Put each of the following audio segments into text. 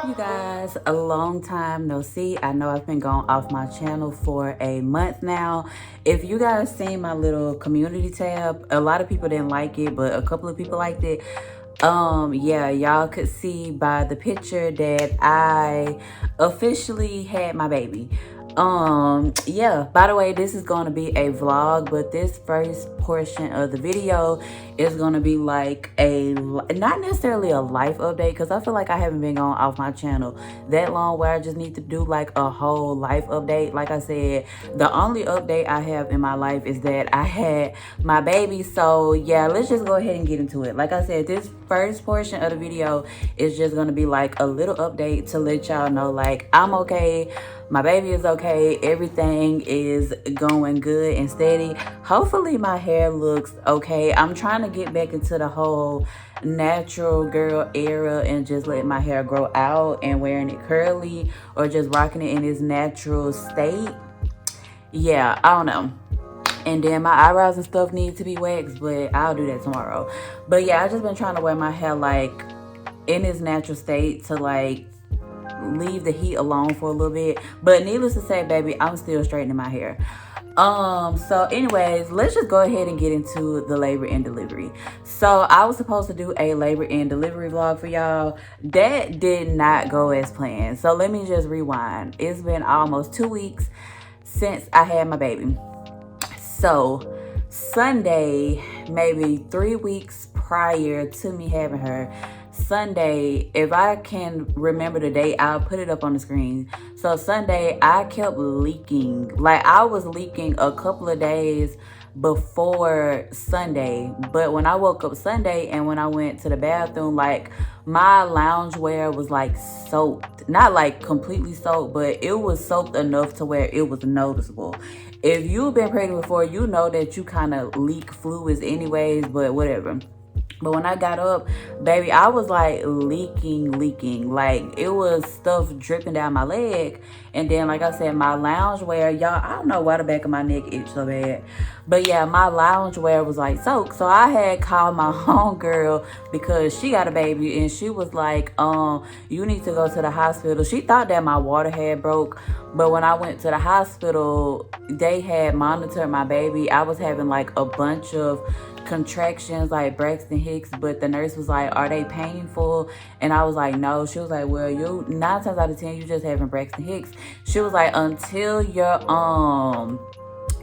You guys, a long time no see. I know I've been gone off my channel for a month now. If you guys seen my little community tab, a lot of people didn't like it, but a couple of people liked it. Yeah, y'all could see by the picture that I officially had my baby. Yeah, by the way, this is going to be a vlog, but this first portion of the video is going to be like not necessarily a life update, because I feel like I haven't been on off my channel that long where I just need to do like a whole life update. Like I said, the only update I have in my life is that I had my baby. So yeah, let's just go ahead and get into it. Like I said, this first portion of the video is just going to be like a little update to let y'all know like I'm okay, my baby is okay, everything is going good and steady. Hopefully my hair looks okay. I'm trying to get back into the whole natural girl era and just let my hair grow out and wearing it curly or just rocking it in its natural state. Yeah, I don't know. And then my eyebrows and stuff need to be waxed, but I'll do that tomorrow. But yeah, I just been trying to wear my hair like in its natural state to like leave the heat alone for a little bit. But needless to say, baby, I'm still straightening my hair. So anyways, let's just go ahead and get into the labor and delivery. So I was supposed to do a labor and delivery vlog for y'all. That did not go as planned. So let me just rewind. It's been almost 2 weeks since I had my baby. So Sunday, maybe 3 weeks prior to me having her, Sunday, if I can remember the date, I'll put it up on the screen. So Sunday, I kept leaking. Like I was leaking a couple of days before Sunday. But when I woke up Sunday and when I went to the bathroom, like my loungewear was like soaked. Not like completely soaked, but it was soaked enough to where it was noticeable. If you've been pregnant before, you know that you kind of leak fluids anyways, but whatever. But when I got up, baby, I was like leaking. Like it was stuff dripping down my leg. And then, like I said, my loungewear, y'all, I don't know why the back of my neck itched so bad. But yeah, my loungewear was like soaked. So I had called my homegirl because she got a baby. And she was like, you need to go to the hospital. She thought that my water had broke. But when I went to the hospital, they had monitored my baby. I was having like a bunch of contractions like Braxton Hicks, but the nurse was like, are they painful? And I was like, no. She was like, well, you 9 times out of 10 you just having Braxton Hicks. She was like, until your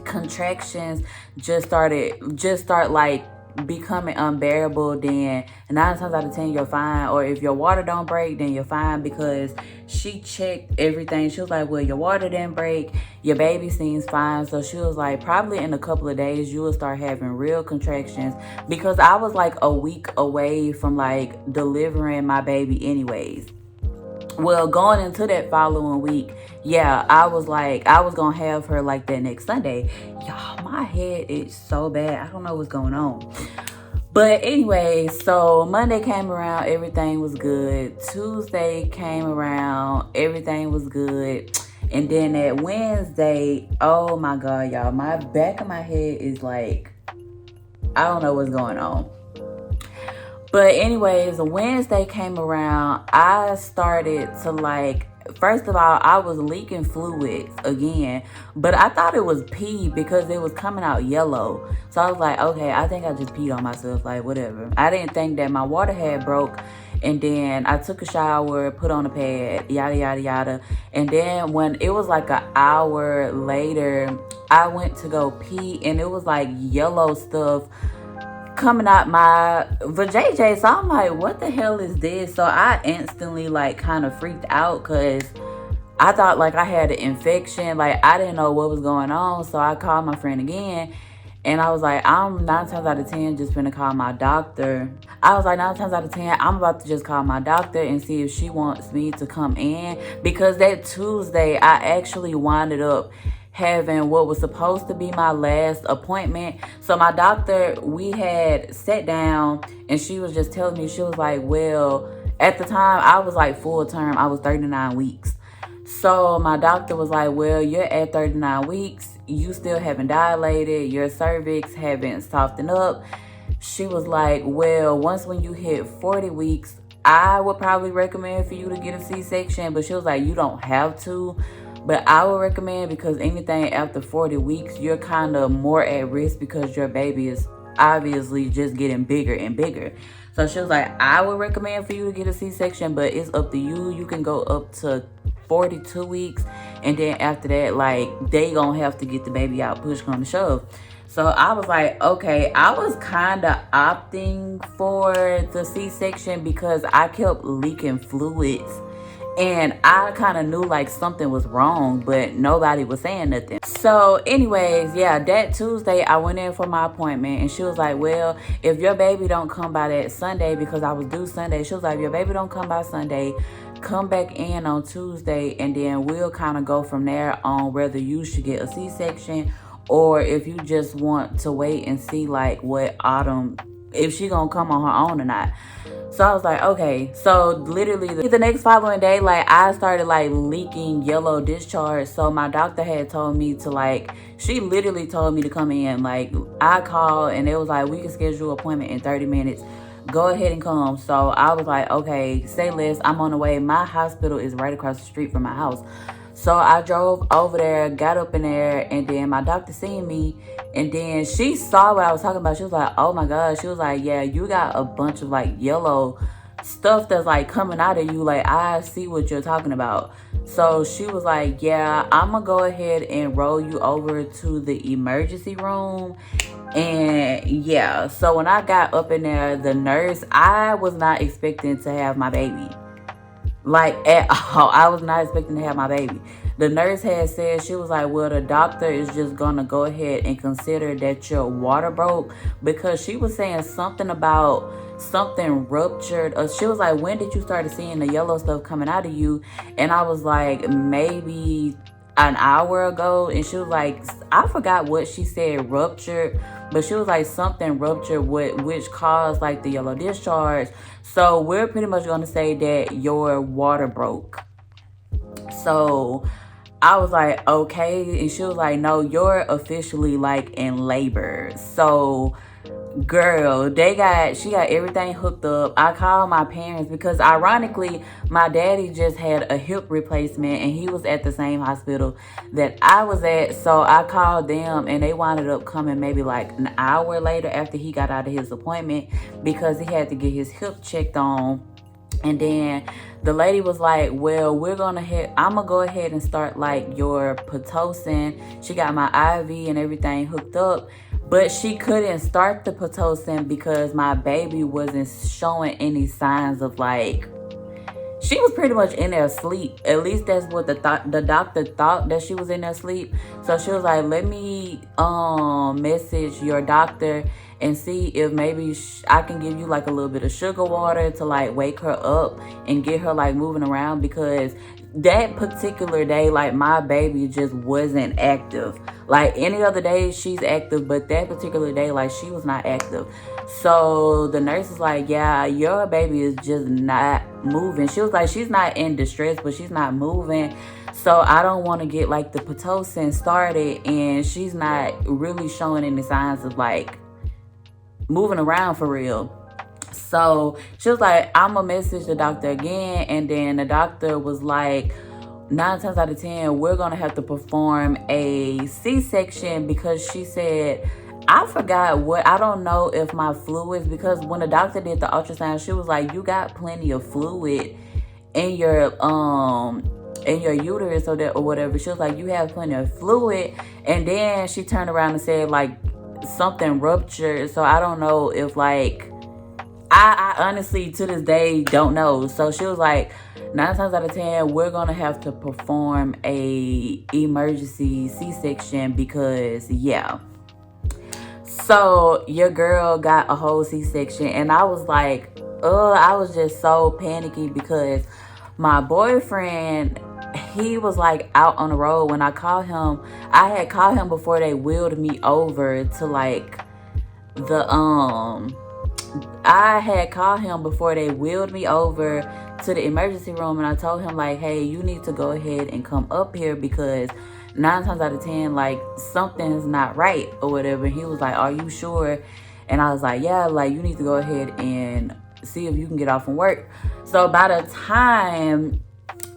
contractions just start like becoming unbearable, then 9 times out of 10 you're fine. Or if your water don't break, then you're fine. Because she checked everything. She was like, well, your water didn't break, your baby seems fine. So she was like, probably in a couple of days you will start having real contractions, because I was like a week away from like delivering my baby anyways. Well, going into that following week, yeah, I was gonna have her like that next Sunday. Y'all, my head is so bad. I don't know what's going on. But anyway, so Monday came around, everything was good. Tuesday came around, everything was good. And then that Wednesday, oh my God, y'all, my back of my head is like, I don't know what's going on. But anyways, Wednesday came around, I started to like, first of all, I was leaking fluids again, but I thought it was pee because it was coming out yellow. So I was like, okay, I think I just peed on myself, like whatever. I didn't think that my water had broke. And then I took a shower, put on a pad, yada, yada, yada. And then when it was like an hour later, I went to go pee and it was like yellow stuff coming out my vajayjay. So I'm like, what the hell is this? So I instantly like kind of freaked out because I thought like I had an infection. Like I didn't know what was going on. So I called my friend again and I was like, I'm 9 times out of 10 just gonna call my doctor. I was like, 9 times out of 10, I'm about to just call my doctor and see if she wants me to come in. Because that Tuesday, I actually winded up having what was supposed to be my last appointment. So my doctor, we had sat down and she was just telling me, she was like, well, at the time I was like full term, I was 39 weeks. So my doctor was like, well, you're at 39 weeks, you still haven't dilated, your cervix haven't softened up. She was like, well, once when you hit 40 weeks, I would probably recommend for you to get a C-section, but she was like, you don't have to. But I would recommend, because anything after 40 weeks, you're kind of more at risk because your baby is obviously just getting bigger and bigger. So she was like, I would recommend for you to get a C-section, but it's up to you. You can go up to 42 weeks. And then after that, like, they gonna have to get the baby out, push come to shove. So I was like, okay, I was kind of opting for the C-section because I kept leaking fluids. And I kind of knew like something was wrong, but nobody was saying nothing. So anyways, yeah, that Tuesday I went in for my appointment, and she was like, well, if your baby don't come by that Sunday, because I was due Sunday, she was like, if your baby don't come by Sunday, come back in on Tuesday, and then we'll kind of go from there on whether you should get a C-section or if you just want to wait and see like what Autumn, if she gonna come on her own or not. So I was like, okay. So literally the next following day, like, I started like leaking yellow discharge. So my doctor had told me to like, she literally told me to come in. Like, I called and it was like, we can schedule an appointment in 30 minutes. Go ahead and come. So I was like, okay, say less. I'm on the way. My hospital is right across the street from my house. So I drove over there, got up in there, and then my doctor seen me, and then she saw what I was talking about. She was like, oh my God. She was like, yeah, you got a bunch of like yellow stuff that's like coming out of you. Like, I see what you're talking about. So she was like, yeah, I'm gonna go ahead and roll you over to the emergency room. And yeah, so when I got up in there, the nurse, I was not expecting to have my baby. Like, at all. I was not expecting to have my baby. The nurse had said, she was like, well, the doctor is just gonna go ahead and consider that your water broke, because she was saying something about something ruptured. She was like, when did you start seeing the yellow stuff coming out of you? And I was like, maybe an hour ago. And she was like, I forgot what she said, ruptured, but she was like, something ruptured, which caused like the yellow discharge. So we're pretty much going to say that your water broke. So I was like, okay. And she was like, no, you're officially like in labor. So girl, she got everything hooked up. I called my parents because ironically, my daddy just had a hip replacement and he was at the same hospital that I was at. So I called them and they wound up coming maybe like an hour later after he got out of his appointment, because he had to get his hip checked on. And then the lady was like, well, I'm gonna go ahead and start like your Pitocin. She got my IV and everything hooked up, but she couldn't start the Pitocin because my baby wasn't showing any signs of like, she was pretty much in there asleep. At least that's what the doctor thought, that she was in there asleep. So she was like, let me message your doctor and see if maybe I can give you like a little bit of sugar water to like wake her up and get her like moving around, because that particular day, like, my baby just wasn't active. Like, any other day she's active, but that particular day, like, she was not active. So the nurse is like, yeah, your baby is just not moving. She was like, she's not in distress, but she's not moving. So I don't want to get like the Pitocin started and she's not really showing any signs of like moving around for real. So she was like, I'm gonna message the doctor again. And then the doctor was like, 9 times out of 10, we're gonna have to perform a C-section, because she said, I forgot I don't know if my fluids, because when the doctor did the ultrasound, she was like, you got plenty of fluid in your uterus or whatever. She was like, you have plenty of fluid. And then she turned around and said like something ruptured. So I don't know if like, I honestly to this day don't know. So she was like, 9 times out of 10, we're gonna have to perform a emergency C-section, because yeah. So your girl got a whole C-section, and I was like, I was just so panicky, because my boyfriend, he was like out on the road when I called him. I had called him before they wheeled me over to like the I had called him before they wheeled me over to the emergency room, and I told him like, hey, you need to go ahead and come up here, because 9 times out of 10, like, something's not right or whatever. And he was like, are you sure? And I was like, yeah, like, you need to go ahead and see if you can get off from work. So by the time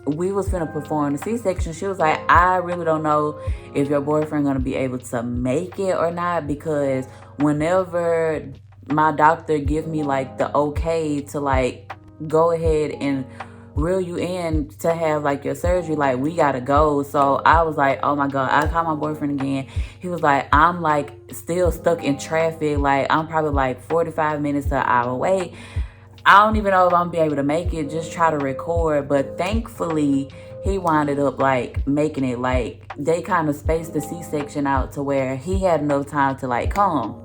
we was finna perform the C-section, she was like, I really don't know if your boyfriend gonna be able to make it or not, because whenever my doctor give me like the okay to like go ahead and reel you in to have like your surgery, like we gotta go. So I was like, oh my god. I called my boyfriend again. He was like, I'm like still stuck in traffic, like I'm probably like 45 minutes to an hour away. I don't even know if I'm gonna be able to make it, just try to record. But thankfully he winded up like making it. Like they kind of spaced the C-section out to where he had enough time to like come.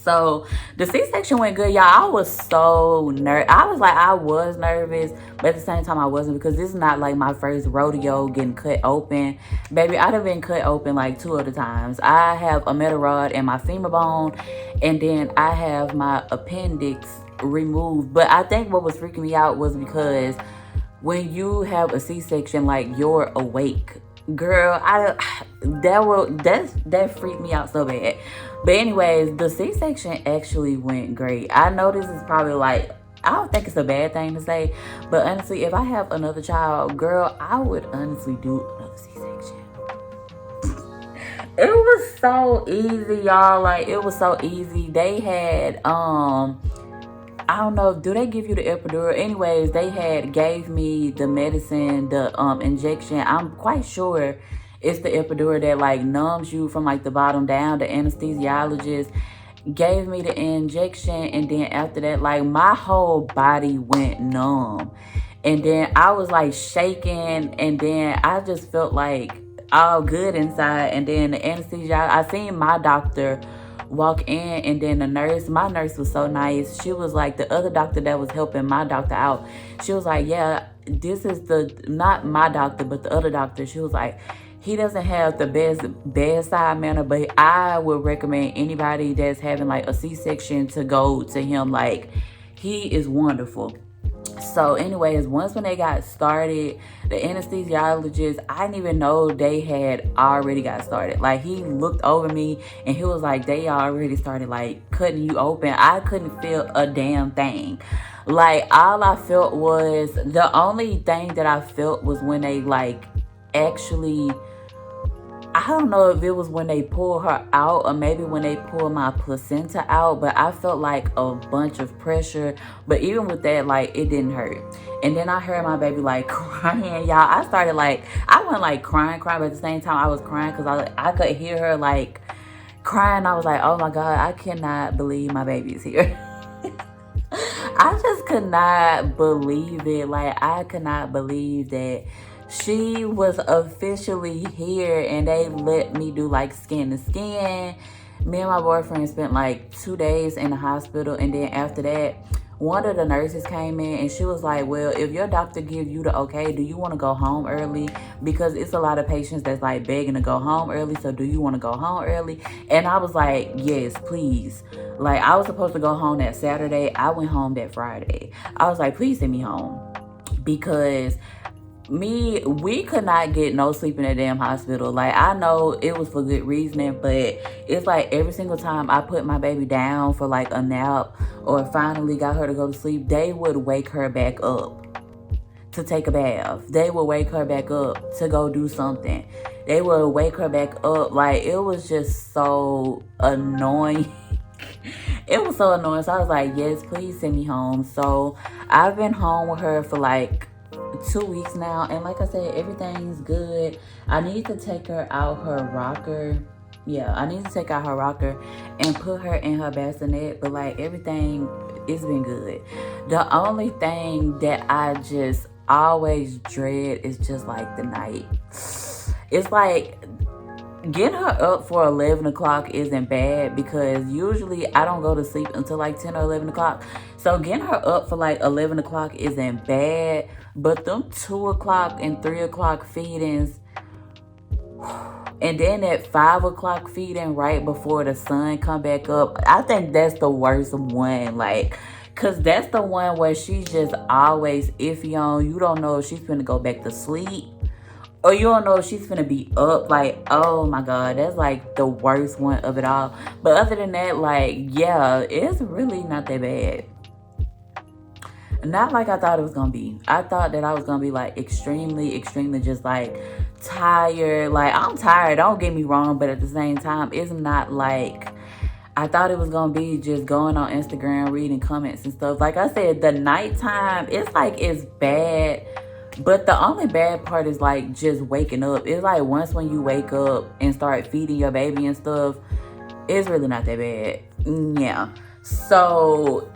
So the C-section went good, y'all. I was so nervous. I was nervous, but at the same time I wasn't, because this is not like my first rodeo getting cut open. Baby, I'd have been cut open like 2 other times. I have a metal rod in my femur bone, and then I have my appendix removed. But I think what was freaking me out was because when you have a C-section, like you're awake. Girl, that freaked me out so bad. But anyways, the C-section actually went great. I know this is probably like, I don't think it's a bad thing to say, but honestly, if I have another child, girl, I would honestly do another C-section. It was so easy, y'all. Like, it was so easy. They had I don't know, do they give you the epidural? Anyways, they gave me the medicine, the injection. I'm quite sure it's the epidural that like numbs you from like the bottom down. The anesthesiologist gave me the injection, and then after that, like my whole body went numb. And then I was like shaking, and then I just felt like all good inside. And then the anesthesiologist, I seen my doctor walk in, and then my nurse was so nice. She was like, the other doctor that was helping my doctor out, she was like, yeah, this is not my doctor, but the other doctor. She was like, he doesn't have the best bedside manner, but I would recommend anybody that's having like a C-section to go to him. Like, he is wonderful. So anyways, when they got started, the anesthesiologist, I didn't even know they had already got started. Like, he looked over me and he was like, they already started like cutting you open. I couldn't feel a damn thing. Like, all I felt was, the only thing that I felt was when they like actually, I don't know if it was when they pulled her out or maybe when they pulled my placenta out, but I felt like a bunch of pressure. But even with that, like, it didn't hurt. And then I heard my baby like crying, y'all. I started like, I wasn't like crying, but at the same time I was crying because I could hear her like crying. I was like, oh my God, I cannot believe my baby is here. I just could not believe it. Like, I could not believe that she was officially here, and they let me do like skin to skin. Me and my boyfriend spent like 2 days in the hospital, and then after that, one of the nurses came in and she was like, well, if your doctor gives you the okay, do you want to go home early? Because it's a lot of patients that's like begging to go home early, so do you want to go home early? And I was like, yes, please. Like, I was supposed to go home that Saturday. I went home that Friday. I was like, please send me home, because we could not get no sleep in that damn hospital. Like, I know it was for good reasoning, but it's like every single time I put my baby down for like a nap or finally got her to go to sleep, they would wake her back up to take a bath. They would wake her back up to go do something. They would wake her back up. Like, it was just so annoying. It was so annoying. So I was like, yes, please send me home. So I've been home with her for like 2 weeks now, and like I said, everything's good. I need to take her out her rocker. Yeah, I need to take out her rocker and put her in her bassinet, but like everything, it's been good. The only thing that I just always dread is just like the night. It's like getting her up for 11 o'clock isn't bad, because usually I don't go to sleep until like 10 or 11 o'clock. So getting her up for like 11 o'clock isn't bad, but them 2 o'clock and 3 o'clock feedings, and then at 5 o'clock feeding right before the sun come back up, I think that's the worst one. Like, cause that's the one where she's just always iffy on. You don't know if she's gonna go back to sleep, or you don't know if she's gonna be up. Like, oh my God, that's like the worst one of it all. But other than that, like, yeah, it's really not that bad. not like I thought it was gonna be. I thought that I was gonna be like extremely, extremely just like tired. Like, I'm tired, don't get me wrong, but at the same time, it's not like I thought it was gonna be just going on Instagram, reading comments and stuff. Like I said, the nighttime, it's like it's bad. But the only bad part is like just waking up. It's like once when you wake up and start feeding your baby and stuff, it's really not that bad. Yeah. So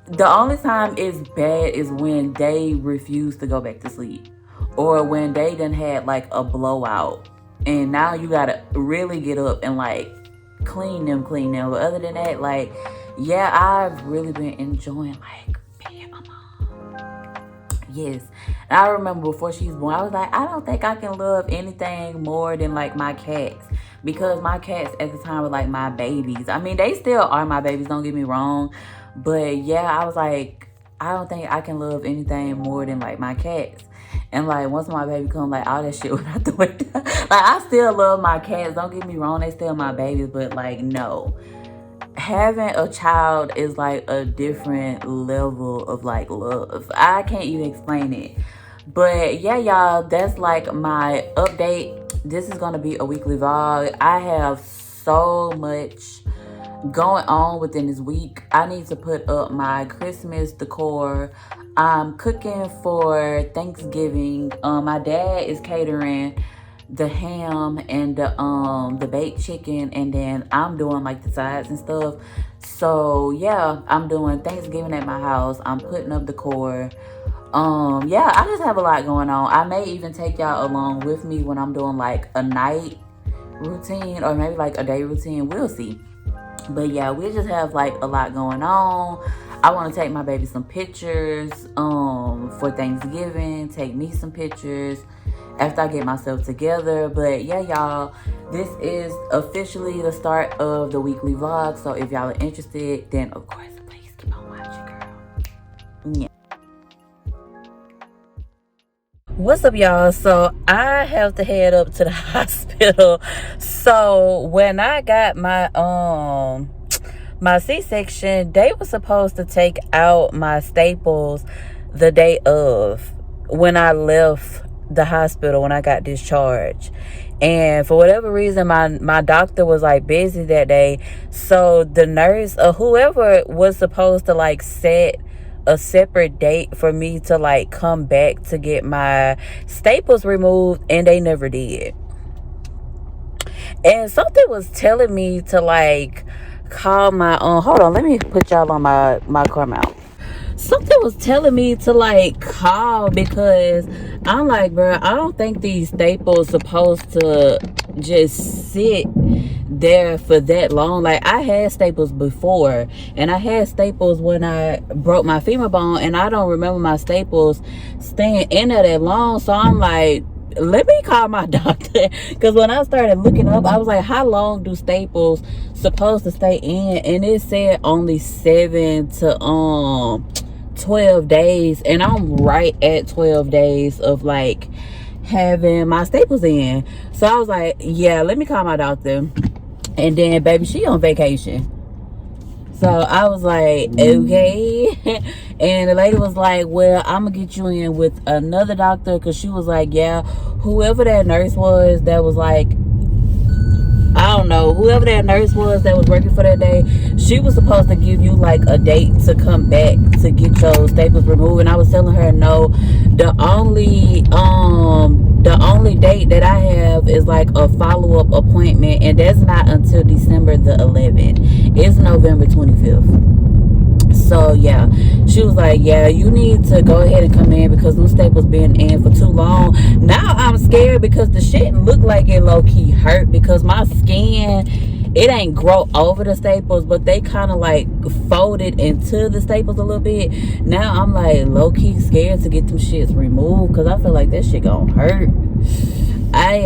the only time it's bad is when they refuse to go back to sleep, or when they done had like a blowout and now you gotta really get up and like clean them. But other than that, like, yeah, I've really been enjoying like being a mom. Yes. And I remember before she was born, I was like, I don't think I can love anything more than like my cats, because my cats at the time were like my babies. I mean, they still are my babies, don't get me wrong, but yeah, I was like, I don't think I can love anything more than like my cats. And like once my baby come, like all that shit went out the window. Like, I still love my cats, don't get me wrong, they still my babies, but like, no, having a child is like a different level of like love. I can't even explain it. But yeah, y'all, that's like my update. This is gonna be a weekly vlog. I have so much going on within this week. I need to put up my Christmas decor. I'm cooking for Thanksgiving. My dad is catering the ham and the baked chicken, and then I'm doing like the sides and stuff. So yeah, I'm doing Thanksgiving at my house. I'm putting up decor. Yeah, I just have a lot going on. I may even take y'all along with me when I'm doing like a night routine or maybe like a day routine. We'll see. But yeah, we just have like a lot going on. I want to take my baby some pictures for Thanksgiving. Take me some pictures after I get myself together. But yeah, y'all, this is officially the start of the weekly vlog. So if y'all are interested, then of course, please keep on watching, girl. Yeah. What's up, y'all? So I have to head up to the hospital. So when I got my C-section, they were supposed to take out my staples the day of, when I left the hospital, when I got discharged. And for whatever reason, my doctor was like busy that day. So the nurse or whoever was supposed to like set a separate date for me to like come back to get my staples removed, and they never did. And something was telling me to like call my hold on, let me put y'all on my car mount. Something was telling me to like call, because I'm like, bro, I don't think these staples supposed to just sit there for that long. Like, I had staples before, and I had staples when I broke my femur bone, and I don't remember my staples staying in there that long. So I'm like, let me call my doctor, because when I started looking up, I was like, how long do staples supposed to stay in? And it said only 7 to 12 days, and I'm right at 12 days of like having my staples in. So I was like, yeah, let me call my doctor. And then baby, she on vacation. So I was like, okay. And the lady was like, well, I'm gonna get you in with another doctor, because she was like, yeah, whoever that nurse was that was like, I don't know, whoever that nurse was that was working for that day, she was supposed to give you like a date to come back to get your staples removed. And I was telling her, no, the only date that I have is like a follow-up appointment, and that's not until December the 11th. It's November 25th. So yeah, she was like, yeah, you need to go ahead and come in, because those staples been in for too long. Now I'm scared, because the shit look like it low-key hurt, because my skin, it ain't grow over the staples, but they kind of like folded into the staples a little bit. Now I'm like low-key scared to get them shits removed, because I feel like that shit gonna hurt. I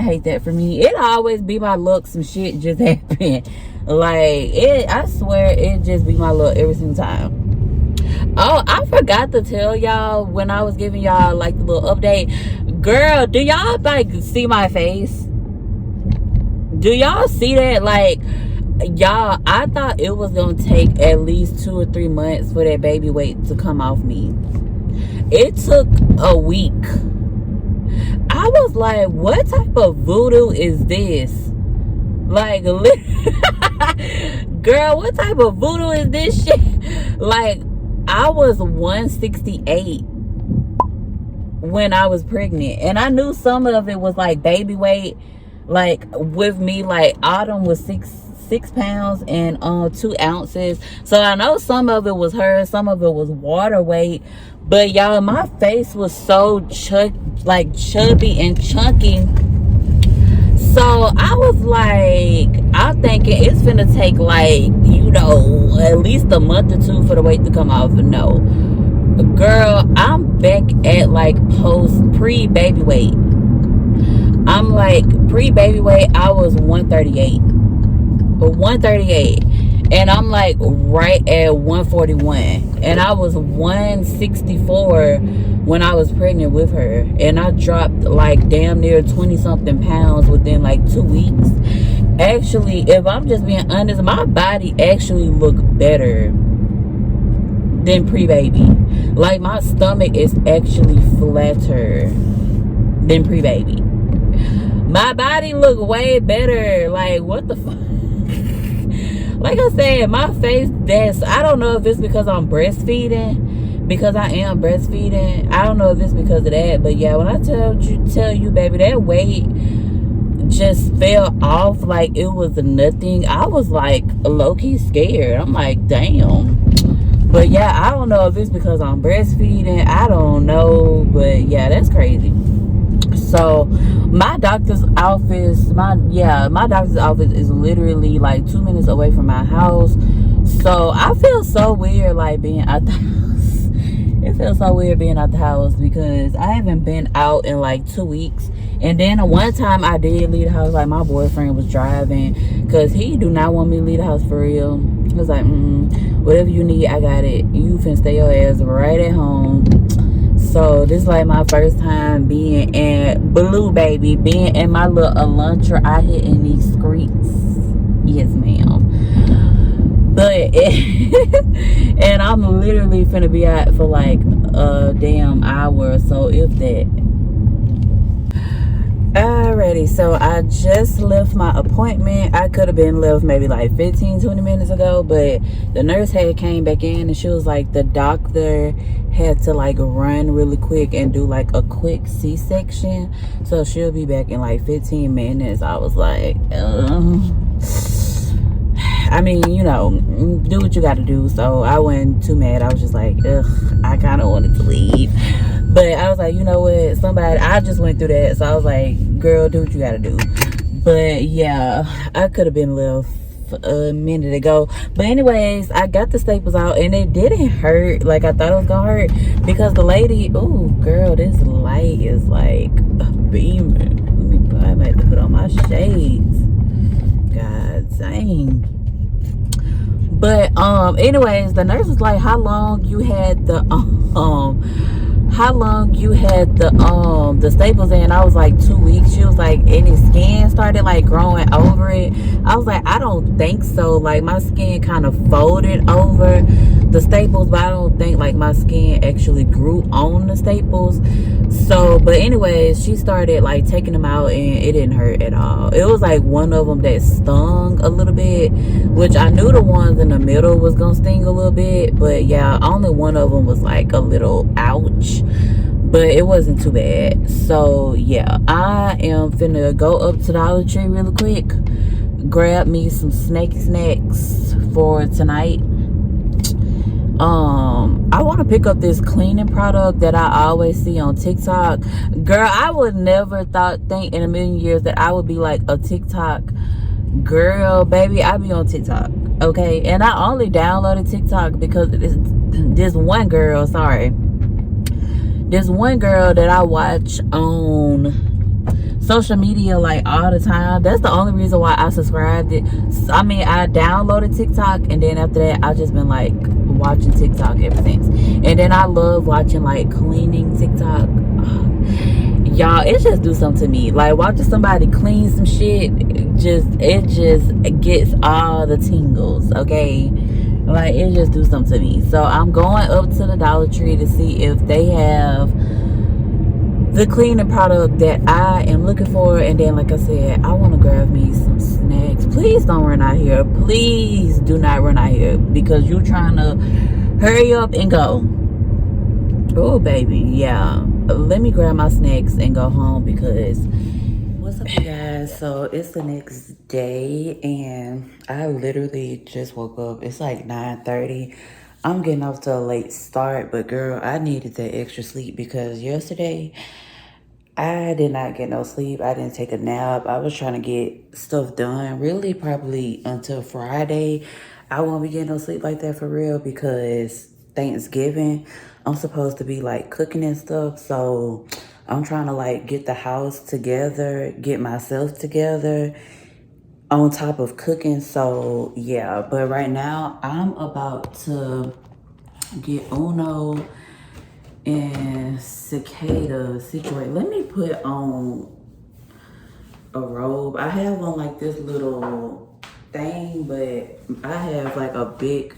hate that for me. It always be my luck some shit just happen. Like, I swear it just be my luck every single time. Oh, I forgot to tell y'all when I was giving y'all like the little update. Girl, do y'all like see my face? Do y'all see that? Like, Y'all, I thought it was gonna take at least 2 or 3 months for that baby weight to come off me. It took a week. I was like, what type of voodoo is this? Like, girl, what type of voodoo is this shit? Like, I was 168 when I was pregnant, and I knew some of it was like baby weight. Like with me, like Autumn was six pounds and 2 ounces, so I know some of it was her, some of it was water weight. But y'all, my face was so chubby and chunky. So I was like, I'm thinking it's finna take like, you know, at least a month or two for the weight to come off. No, girl, I'm back at like pre-baby weight. I'm like pre-baby weight, I was 138. And I'm like right at 141. And I was 164 when I was pregnant with her. And I dropped like damn near 20 something pounds within like 2 weeks. Actually, if I'm just being honest, my body actually looked better than pre-baby. Like my stomach is actually flatter than pre-baby. My body looked way better. Like, what the fuck? Like I said, my face, I don't know if it's because I'm breastfeeding, because I am breastfeeding. I don't know if it's because of that, but yeah, when I tell you, baby, that weight just fell off like it was nothing. I was like low-key scared. I'm like, damn. But yeah, I don't know if it's because I'm breastfeeding. I don't know, but yeah, that's crazy. So my doctor's office, my doctor's office is literally like 2 minutes away from my house. So I feel so weird like being out the house. It feels so weird being out the house because I haven't been out in like 2 weeks. And then one time I did leave the house, like my boyfriend was driving, because he do not want me to leave the house for real. He was like, whatever you need, I got it. You can stay your ass right at home. So this is like my first time being in Blue Baby, being in my little Elantra out here in these streets. Yes, ma'am. But and I'm literally finna be out for like a damn hour or so, if that. Alrighty, so I just left my appointment. I could have been left maybe like 15-20 minutes ago, but the nurse had came back in and she was like, the doctor had to like run really quick and do like a quick C-section, so she'll be back in like 15 minutes. I was like, I mean, you know, do what you gotta do. So I wasn't too mad. I was just like, I kind of wanted to leave. But I was like, you know what, I just went through that. So I was like, girl, do what you gotta do. But yeah, I could have been left a minute ago. But anyways, I got the staples out and it didn't hurt like I thought it was gonna hurt, because the lady, ooh, girl, this light is like beaming. I might have to put on my shades. God dang. But anyways, the nurse was like, how long you had the staples in? I was like 2 weeks. She was like, any skin started like growing over it? I was like, I don't think so. Like my skin kind of folded over the staples, but I don't think like my skin actually grew on the staples. So, but anyways, she started like taking them out and it didn't hurt at all. It was like one of them that stung a little bit, which I knew the ones in the middle was gonna sting a little bit, but yeah, only one of them was like a little ouch, but it wasn't too bad. So yeah, I am finna go up to Dollar Tree really quick, grab me some snacky snacks for tonight. I want to pick up this cleaning product that I always see on TikTok. Girl, I would never think in a million years that I would be like a TikTok girl. Baby, I be on TikTok, okay? And I only downloaded TikTok because this one girl that I watch on social media like all the time. That's the only reason why I subscribed it. I mean, I downloaded TikTok and then after that I just been like watching TikTok ever since. And then I love watching like cleaning TikTok. Y'all, it just do something to me. Like watching somebody clean some shit, it just gets all the tingles, okay? Like, it just do something to me. So I'm going up to the Dollar Tree to see if they have the cleaning product that I am looking for. And then, like I said, I want to grab me some snacks. Please don't run out here. Please do not run out here, because you're trying to hurry up and go. Oh, baby, yeah. Let me grab my snacks and go home, because what's up, you guys? So it's the next day and I literally just woke up. It's like 9:30. I'm getting off to a late start, but girl, I needed that extra sleep because yesterday I did not get no sleep. I didn't take a nap. I was trying to get stuff done really probably until Friday. I won't be getting no sleep like that for real, because Thanksgiving, I'm supposed to be like cooking and stuff. So I'm trying to like get the house together, get myself together on top of cooking. So yeah, but right now I'm about to get Uno and Cicada situated. Let me put on a robe. I have on like this little thing, but I have like a big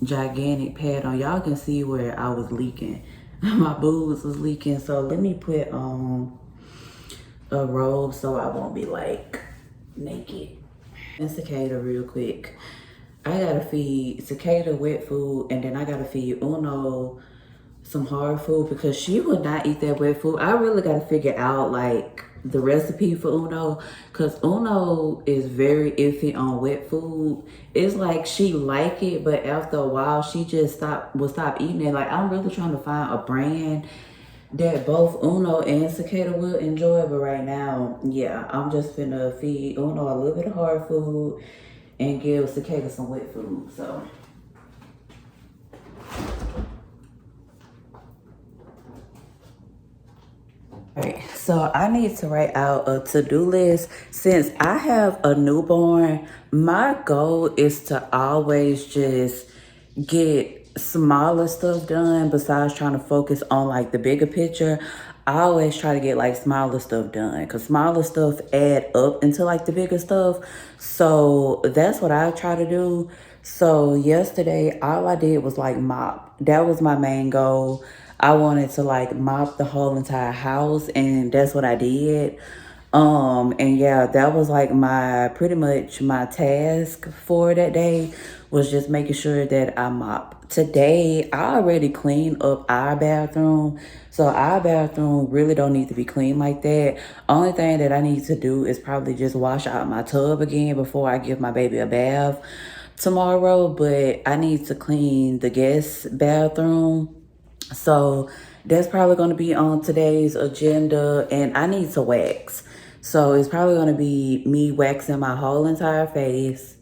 gigantic pad on. Y'all can see where I was leaking. My boobs was leaking. So let me put on a robe so I won't be like naked. And Cicada real quick. I gotta feed Cicada wet food, and then I gotta feed Uno some hard food because she would not eat that wet food. I really got to figure out like the recipe for Uno, because Uno is very iffy on wet food. It's like she like it, but after a while she just will stop eating it. Like, I'm really trying to find a brand that both Uno and Cicada will enjoy, but right now, yeah, I'm just finna feed Uno a little bit of hard food and give Cicada some wet food. So right, so I need to write out a to-do list. Since I have a newborn, my goal is to always just get smaller stuff done besides trying to focus on like the bigger picture. I always try to get like smaller stuff done, because smaller stuff add up into like the bigger stuff. So that's what I try to do. So yesterday, all I did was like mop. That was my main goal. I wanted to like mop the whole entire house, and that's what I did. And yeah, that was like pretty much my task for that day, was just making sure that I mop. Today, I already cleaned up our bathroom. So our bathroom really don't need to be cleaned like that. Only thing that I need to do is probably just wash out my tub again before I give my baby a bath tomorrow. But I need to clean the guest bathroom. So that's probably going to be on today's agenda, and I need to wax. So it's probably going to be me waxing my whole entire face,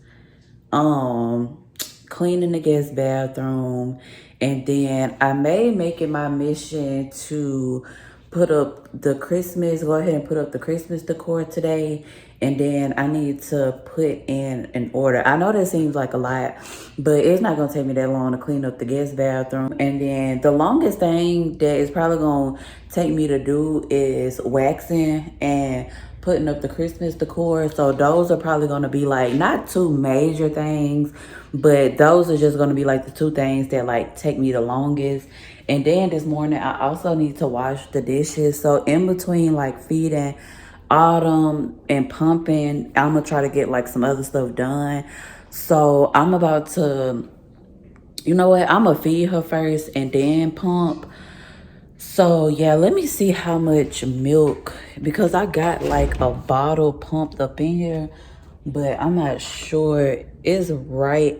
cleaning the guest bathroom, and then I may make it my mission to go ahead and put up the Christmas decor today. And then I need to put in an order. I know that seems like a lot, but it's not gonna take me that long to clean up the guest bathroom. And then the longest thing that is probably gonna take me to do is waxing and putting up the Christmas decor. So those are probably gonna be like not two major things, but those are just gonna be like the two things that like take me the longest. And then this morning I also need to wash the dishes. So in between like feeding Autumn and pumping, I'm gonna try to get like some other stuff done. So I'm about to, you know what, I'm gonna feed her first and then pump. So yeah, let me see how much milk, because I got like a bottle pumped up in here, but I'm not sure it's right.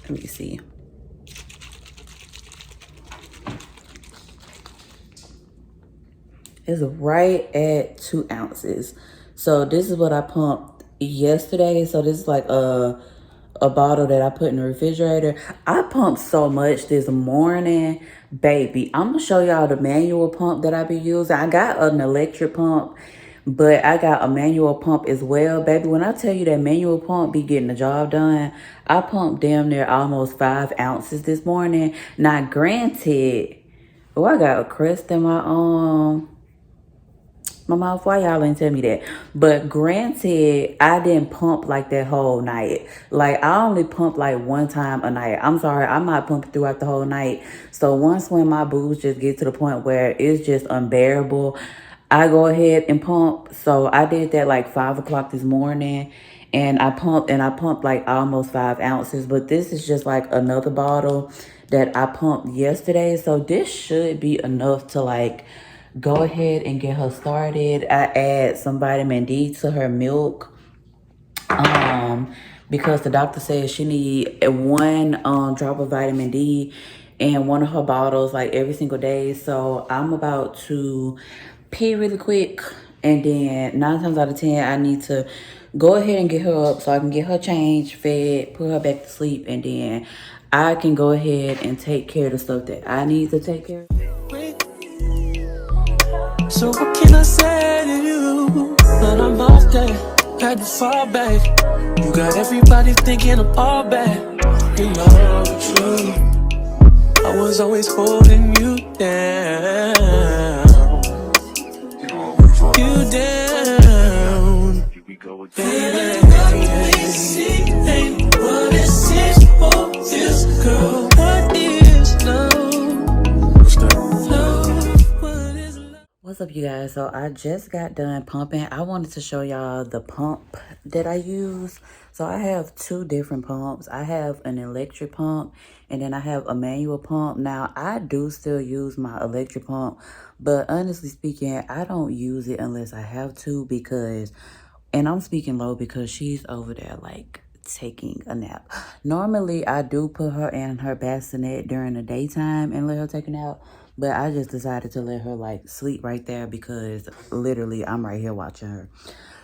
Let me see. It's right at 2 ounces. So this is what I pumped yesterday. So this is like a bottle that I put in the refrigerator. I pumped so much this morning, baby. I'm gonna show y'all the manual pump that I be using. I got an electric pump, but I got a manual pump as well, baby. When I tell you that manual pump be getting the job done, I pumped damn near almost 5 ounces this morning. Now, granted, oh, I got a crest in my my mouth. Why y'all ain't tell me that? But granted, I didn't pump like that whole night. Like, I only pump like one time a night. I'm sorry, I'm not pumping throughout the whole night. So once when my boobs just get to the point where it's just unbearable, I go ahead and pump. So I did that like 5 o'clock this morning. And I pumped like almost 5 ounces. But this is just like another bottle that I pumped yesterday. So this should be enough to like go ahead and get her started. I add some vitamin D to her milk. Because the doctor says she need one drop of vitamin D in one of her bottles like every single day. So I'm about to pee really quick, and then 9 times out of 10 I need to go ahead and get her up so I can get her changed, fed, put her back to sleep, and then I can go ahead and take care of the stuff that I need to take care of. So what can I say to you? But I'm off day, had to fall back. You got everybody thinking I'm all bad. You know the truth, I was always holding you down. You down, baby. Ain't what it seems for this girl. What is love? What is love? What's up, you guys? So I just got done pumping. I wanted to show y'all the pump that I use. So I have two different pumps. I have an electric pump and then I have a manual pump. Now I do still use my electric pump, but honestly speaking, I don't use it unless I have to, because, and I'm speaking low because she's over there like taking a nap. Normally I do put her in her bassinet during the daytime and let her take a nap, but I just decided to let her like sleep right there because literally I'm right here watching her.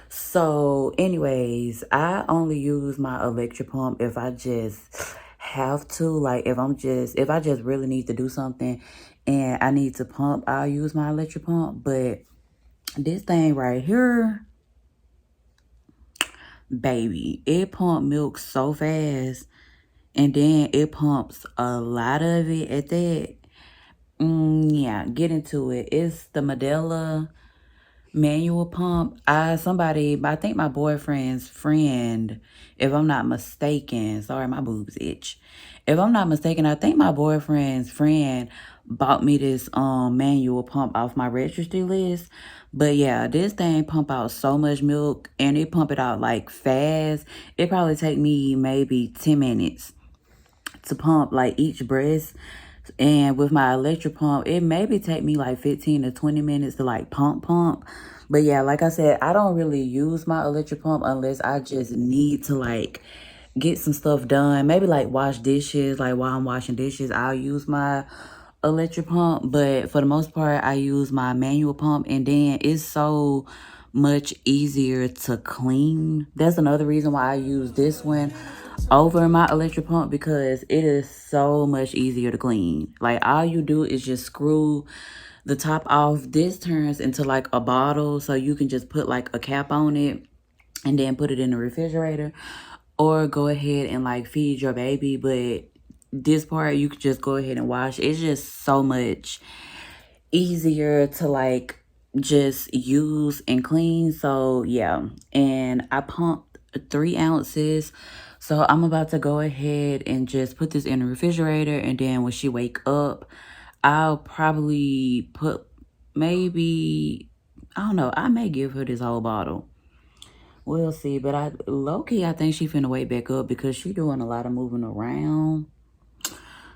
So anyways, I only use my electric pump if I just have to, like if I just really need to do something and I need to pump, I'll use my electric pump. But this thing right here, baby, it pump milk so fast, and then it pumps a lot of it at that. Yeah, get into it. It's the Medela manual pump. I think my boyfriend's friend, if I'm not mistaken, sorry, my boobs itch. If I'm not mistaken, I think my boyfriend's friend bought me this manual pump off my registry list. But yeah, this thing pump out so much milk, and it pump it out like fast. It probably take me maybe 10 minutes to pump like each breast. And with my electric pump, it maybe take me like 15 to 20 minutes to like pump. But yeah, like I said, I don't really use my electric pump unless I just need to like get some stuff done. Maybe like wash dishes, like while I'm washing dishes, I'll use my electric pump. But for the most part, I use my manual pump, and then it's so much easier to clean. That's another reason why I use this one over my electric pump, because it is so much easier to clean. Like all you do is just screw the top off. This turns into like a bottle, so you can just put like a cap on it and then put it in the refrigerator, or go ahead and like feed your baby. But this part you could just go ahead and wash. It's just so much easier to like just use and clean. So yeah, and I pumped 3 ounces. So I'm about to go ahead and just put this in the refrigerator, and then when she wake up, I'll probably put maybe, I don't know, I may give her this whole bottle. We'll see. But low-key, I think she finna wake back up because she doing a lot of moving around.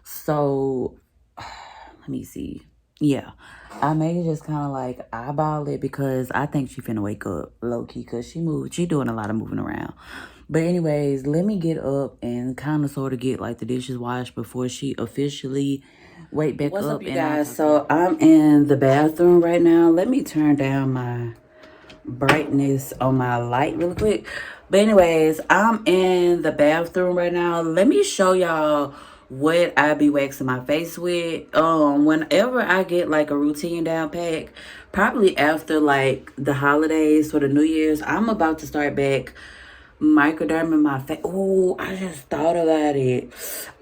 So let me see. Yeah, I may just kind of like eyeball it because I think she finna wake up low-key because she doing a lot of moving around. But anyways, let me get up and kind of sort of get like the dishes washed before she officially wake back up. What's up, you guys? So I'm in the bathroom right now. Let me turn down my brightness on my light really quick. But anyways, I'm in the bathroom right now. Let me show y'all what I be waxing my face with. Whenever I get like a routine down pack, probably after like the holidays for the New Year's, I'm about to start back microderming my face. Oh, I just thought about it.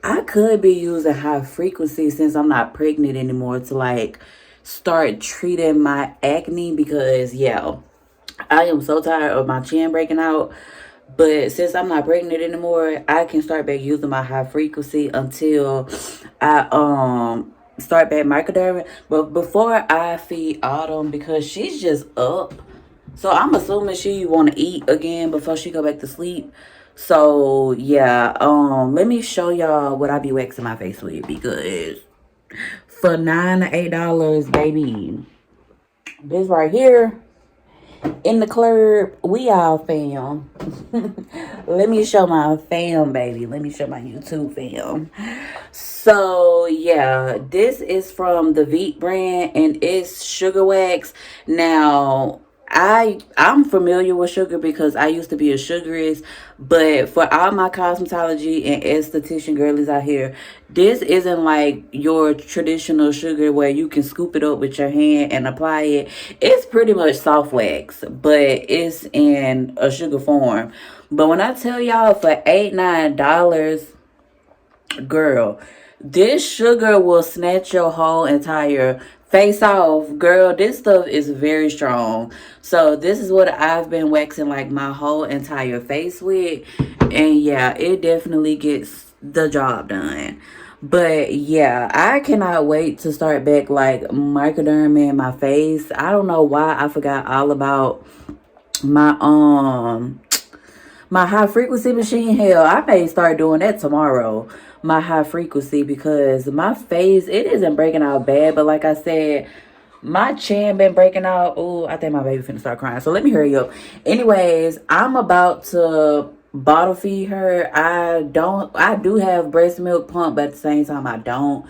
I could be using high frequency since I'm not pregnant anymore to like start treating my acne because, yeah, I am so tired of my chin breaking out. But since I'm not breaking it anymore, I can start back using my high frequency until I start back microderming. But before I feed Autumn, because she's just up, so I'm assuming she want to eat again before she go back to sleep. So yeah, let me show y'all what I be waxing my face with, because for $9 to $8, baby, this right here in the club, we all fam. Let me show my fam, baby. Let me show my YouTube fam. So yeah, this is from the Veet brand and it's sugar wax. Now I'm familiar with sugar because I used to be a sugarist, but for all my cosmetology and esthetician girlies out here, this isn't like your traditional sugar where you can scoop it up with your hand and apply it. It's pretty much soft wax, but it's in a sugar form. But when I tell y'all for $8-9, girl, this sugar will snatch your whole entire face off. Girl, this stuff is very strong. So this is what I've been waxing like my whole entire face with. And yeah, it definitely gets the job done. But yeah, I cannot wait to start back like microderming my face. I don't know why I forgot all about my my high frequency machine. Hell, I may start doing that tomorrow. My high frequency, because my face, it isn't breaking out bad, but like I said, my chin been breaking out. Oh, I think my baby finna start crying. So let me hurry up. Anyways, I'm about to bottle feed her. I do have breast milk pump, but at the same time I don't.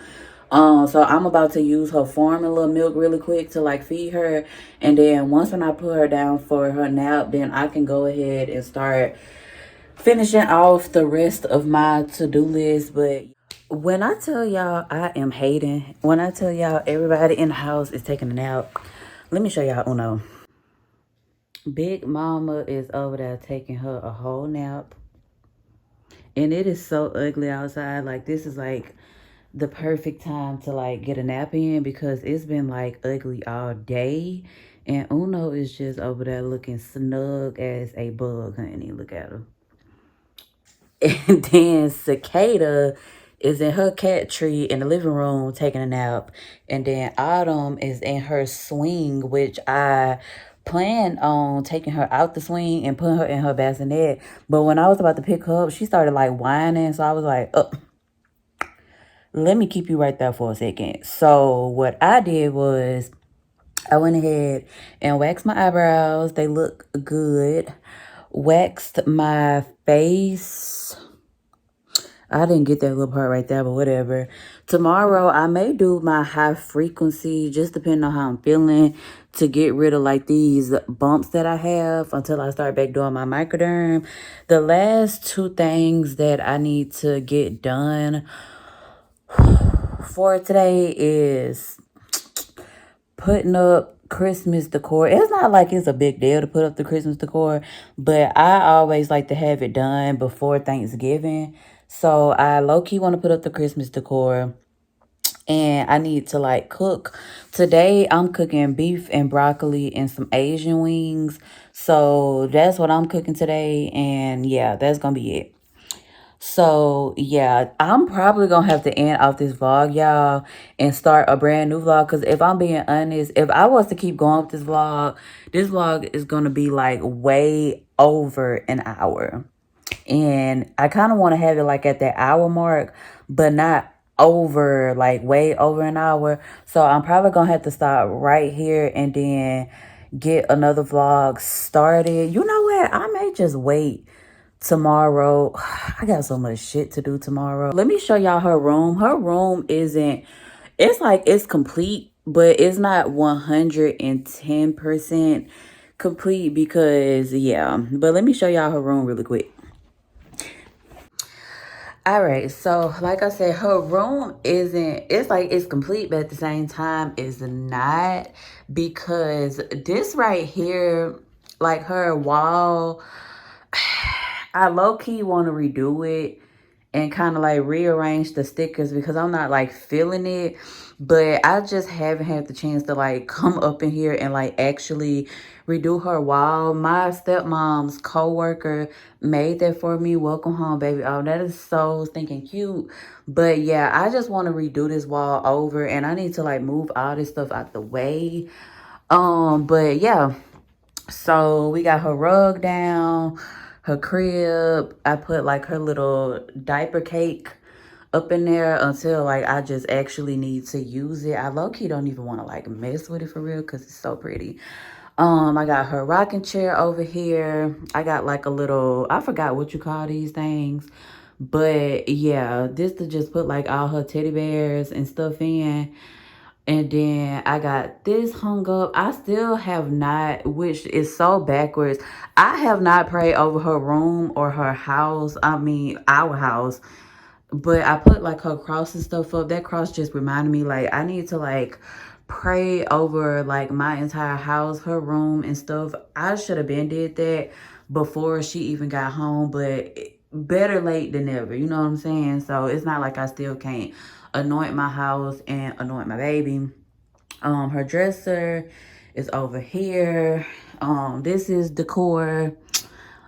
So I'm about to use her formula milk really quick to like feed her. And then once when I put her down for her nap, then I can go ahead and start finishing off the rest of my to-do list. But when I tell y'all I am hating, when I tell y'all everybody in the house is taking a nap, let me show y'all Uno. Big Mama is over there taking her a whole nap. And it is so ugly outside. Like, this is like the perfect time to like get a nap in, because it's been like ugly all day. And Uno is just over there looking snug as a bug, honey. Look at her. And then Cicada is in her cat tree in the living room taking a nap. And then Autumn is in her swing, which I plan on taking her out the swing and putting her in her bassinet. But when I was about to pick her up, she started like whining. So I was like, oh, let me keep you right there for a second. So what I did was I went ahead and waxed my eyebrows. They look good. Waxed my face. I didn't get that little part right there, but whatever. Tomorrow, I may do my high frequency, just depending on how I'm feeling, to get rid of like these bumps that I have until I start back doing my microderm. The last two things that I need to get done for today is putting up Christmas decor. It's not like it's a big deal to put up the Christmas decor, but I always like to have it done before Thanksgiving. So I low-key want to put up the Christmas decor. And I need to like cook. Today I'm cooking beef and broccoli and some Asian wings. So that's what I'm cooking today. And yeah, that's gonna be it. So yeah, I'm probably gonna have to end off this vlog, y'all, and start a brand new vlog. Because if I'm being honest, if I was to keep going with this vlog is gonna be like way over an hour. And I kind of want to have it like at that hour mark, but not over, like way over an hour. So I'm probably gonna have to stop right here and then get another vlog started. You know what? I may just wait tomorrow. I got so much shit to do tomorrow. Let me show y'all her room. Her room isn't, it's like it's complete, but it's not 110% complete because yeah. But let me show y'all her room really quick. All right, so like I said, her room isn't, it's like it's complete, but at the same time it's not, because this right here, like her wall, I low-key want to redo it and kind of like rearrange the stickers because I'm not like feeling it. But I just haven't had the chance to like come up in here and like actually redo her wall. My stepmom's co-worker made that for me. Welcome home, baby. Oh, that is so stinking cute. But yeah, I just want to redo this wall over, and I need to like move all this stuff out the way. But yeah, so we got her rug down, her crib. I put like her little diaper cake up in there until like I just actually need to use it. I low-key don't even want to like mess with it for real because it's so pretty. I got her rocking chair over here. I got like a little, I forgot what you call these things. But yeah, this to just put like all her teddy bears and stuff in. And then I got this hung up. I still have not, which is so backwards. I have not prayed over her room or her house. I mean, our house. But I put like her cross and stuff up. That cross just reminded me like I need to like pray over like my entire house, her room and stuff. I should have been did that before she even got home, but better late than never. You know what I'm saying? So it's not like I still can't anoint my house and anoint my baby. Her dresser is over here. This is decor.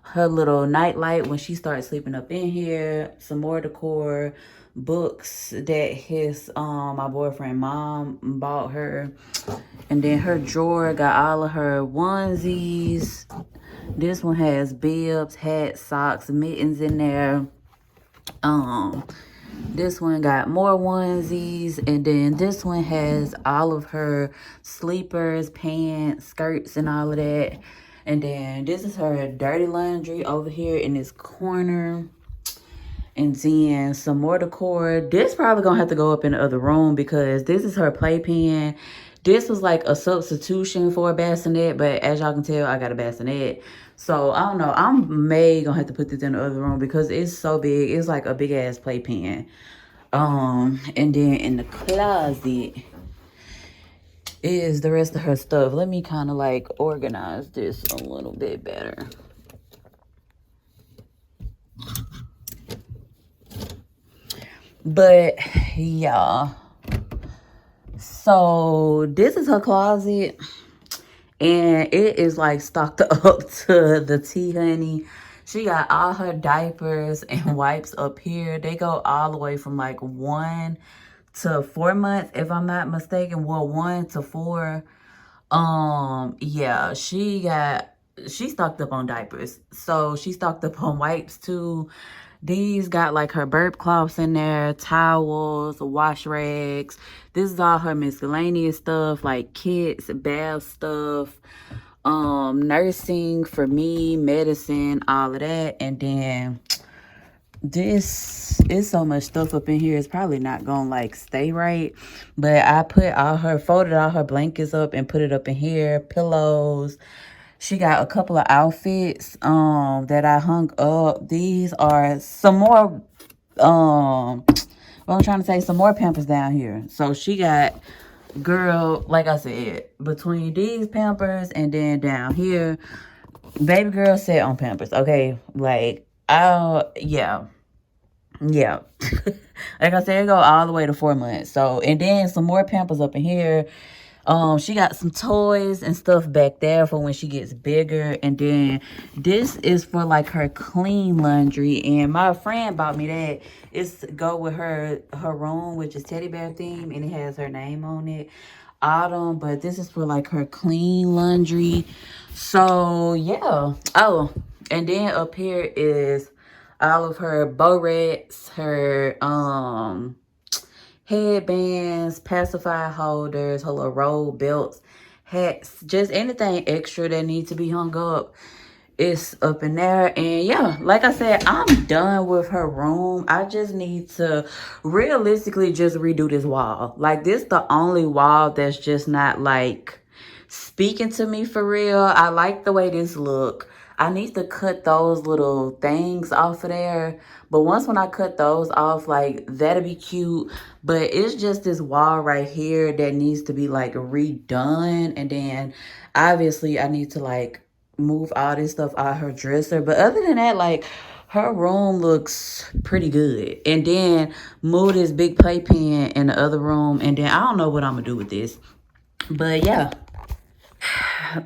Her little nightlight when she starts sleeping up in here. Some more decor, books that his my boyfriend mom bought her. And then her drawer got all of her onesies. This one has bibs, hats, socks, mittens in there. This one got more onesies, and then this one has all of her sleepers, pants, skirts, and all of that. And then this is her dirty laundry over here in this corner. And then some more decor. This probably gonna have to go up in the other room because this is her playpen. This was like a substitution for a bassinet, but as y'all can tell, I got a bassinet. So I don't know. I'm may gonna have to put this in the other room because it's so big. It's like a big ass playpen. And then in the closet is the rest of her stuff. Let me kind of like organize this a little bit better. But yeah, so this is her closet, and it is like stocked up to the T, honey. She got all her diapers and wipes up here. They go all the way from like 1 to 4 months, if I'm not mistaken. Well, 1 to 4. Yeah, she stocked up on diapers. So she stocked up on wipes too. These got like her burp cloths in there, towels, wash rags. This is all her miscellaneous stuff, like kids, bath stuff, nursing for me, medicine, all of that. And then this is so much stuff up in here. It's probably not gonna like stay right, but I folded all her blankets up and put it up in here, pillows. She got a couple of outfits that I hung up. These are some more what I'm trying to say, some more Pampers down here. So she got, girl, like I said, between these Pampers and then down here, baby girl set on Pampers. Okay, like yeah. Like I said, it go all the way to 4 months. So, and then some more Pampers up in here. She got some toys and stuff back there for when she gets bigger. And then this is for like her clean laundry. And my friend bought me that. It's go with her room, which is teddy bear theme, and it has her name on it, Autumn. But this is for like her clean laundry. So yeah. Oh, and then up here is all of her barrettes, her headbands, pacifier holders, her little roll belts, hats, just anything extra that needs to be hung up. It's up in there. And yeah, like I said, I'm done with her room. I just need to realistically just redo this wall. Like, this the only wall that's just not like speaking to me for real. I like the way this look. I need to cut those little things off of there. But when I cut those off, like, that'll be cute. But it's just this wall right here that needs to be like redone. And then obviously I need to like move all this stuff out her dresser. But other than that, like, her room looks pretty good. And then move this big playpen in the other room. And then I don't know what I'm gonna do with this. But yeah.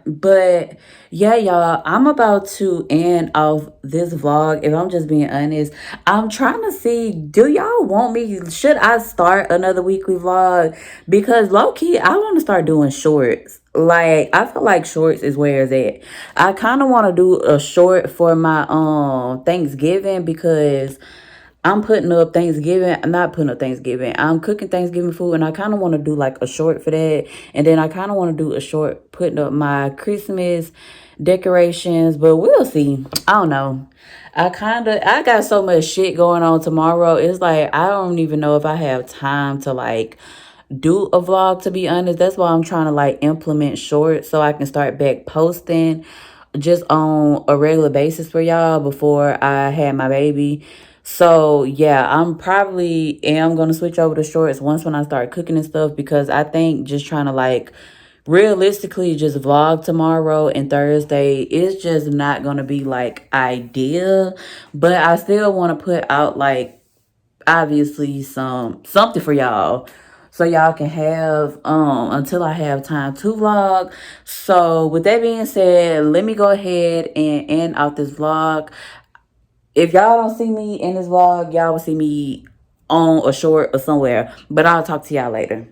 But yeah, y'all, I'm about to end off this vlog. If I'm just being honest, I'm trying to see, do y'all want me, should I start another weekly vlog? Because low-key, I want to start doing shorts. Like, I feel like shorts is where it's at. I kind of want to do a short for my Thanksgiving, because I'm putting up Thanksgiving. I'm not putting up Thanksgiving. I'm cooking Thanksgiving food, and I kind of want to do like a short for that. And then I kind of want to do a short putting up my Christmas decorations, but we'll see. I don't know. I got so much shit going on tomorrow. It's like I don't even know if I have time to like do a vlog, to be honest. That's why I'm trying to like implement shorts so I can start back posting just on a regular basis for y'all before I had my baby. So yeah, I'm probably am gonna switch over to shorts once when I start cooking and stuff, because I think just trying to like realistically just vlog tomorrow and Thursday is just not gonna be like ideal. But I still want to put out like obviously something for y'all, so y'all can have until I have time to vlog. So with that being said, let me go ahead and end out this vlog. If y'all don't see me in this vlog, y'all will see me on a short or somewhere, but I'll talk to y'all later.